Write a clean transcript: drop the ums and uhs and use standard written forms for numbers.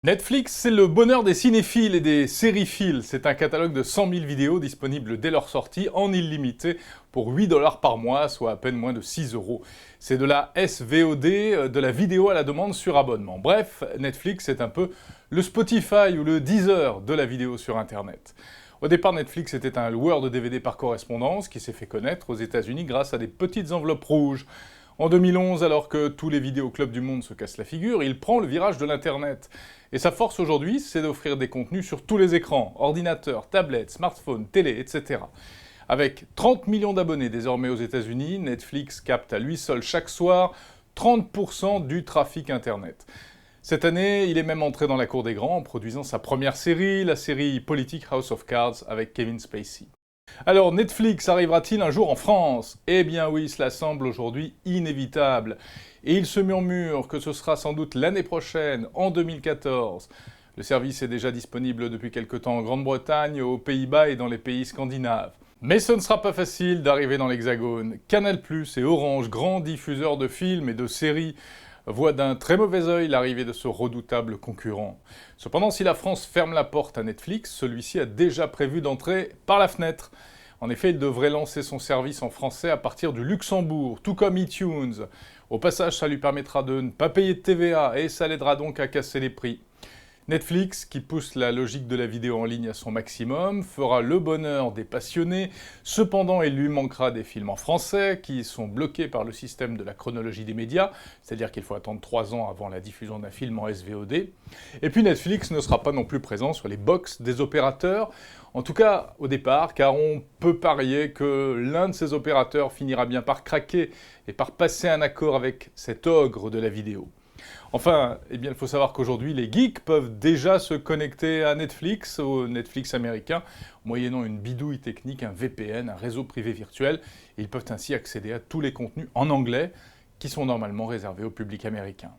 Netflix, c'est le bonheur des cinéphiles et des sériephiles. C'est un catalogue de 100 000 vidéos disponibles dès leur sortie en illimité pour 8 $ par mois, soit à peine moins de 6 euros. C'est de la SVOD, de la vidéo à la demande sur abonnement. Bref, Netflix est un peu le Spotify ou le Deezer de la vidéo sur Internet. Au départ, Netflix était un loueur de DVD par correspondance qui s'est fait connaître aux États-Unis grâce à des petites enveloppes rouges. En 2011, alors que tous les vidéoclubs du monde se cassent la figure, il prend le virage de l'Internet. Et sa force aujourd'hui, c'est d'offrir des contenus sur tous les écrans, ordinateurs, tablettes, smartphones, télé, etc. Avec 30 millions d'abonnés désormais aux États-Unis, Netflix capte à lui seul chaque soir 30% du trafic Internet. Cette année, il est même entré dans la cour des grands en produisant sa première série, la série politique House of Cards avec Kevin Spacey. Alors Netflix arrivera-t-il un jour en France? Eh bien oui, cela semble aujourd'hui inévitable. Et il se murmure que ce sera sans doute l'année prochaine, en 2014. Le service est déjà disponible depuis quelque temps en Grande-Bretagne, aux Pays-Bas et dans les pays scandinaves. Mais ce ne sera pas facile d'arriver dans l'Hexagone. Canal+ et Orange, grands diffuseurs de films et de séries, voient d'un très mauvais œil l'arrivée de ce redoutable concurrent. Cependant, si la France ferme la porte à Netflix, celui-ci a déjà prévu d'entrer par la fenêtre. En effet, il devrait lancer son service en français à partir du Luxembourg, tout comme iTunes. Au passage, ça lui permettra de ne pas payer de TVA et ça l'aidera donc à casser les prix. Netflix, qui pousse la logique de la vidéo en ligne à son maximum, fera le bonheur des passionnés. Cependant, il lui manquera des films en français qui sont bloqués par le système de la chronologie des médias, c'est-à-dire qu'il faut attendre 3 ans avant la diffusion d'un film en SVOD. Et puis Netflix ne sera pas non plus présent sur les box des opérateurs, en tout cas au départ, car on peut parier que l'un de ces opérateurs finira bien par craquer et par passer un accord avec cet ogre de la vidéo. Enfin, eh bien, il faut savoir qu'aujourd'hui, les geeks peuvent déjà se connecter à Netflix, au Netflix américain, moyennant une bidouille technique, un VPN, un réseau privé virtuel. Et ils peuvent ainsi accéder à tous les contenus en anglais qui sont normalement réservés au public américain.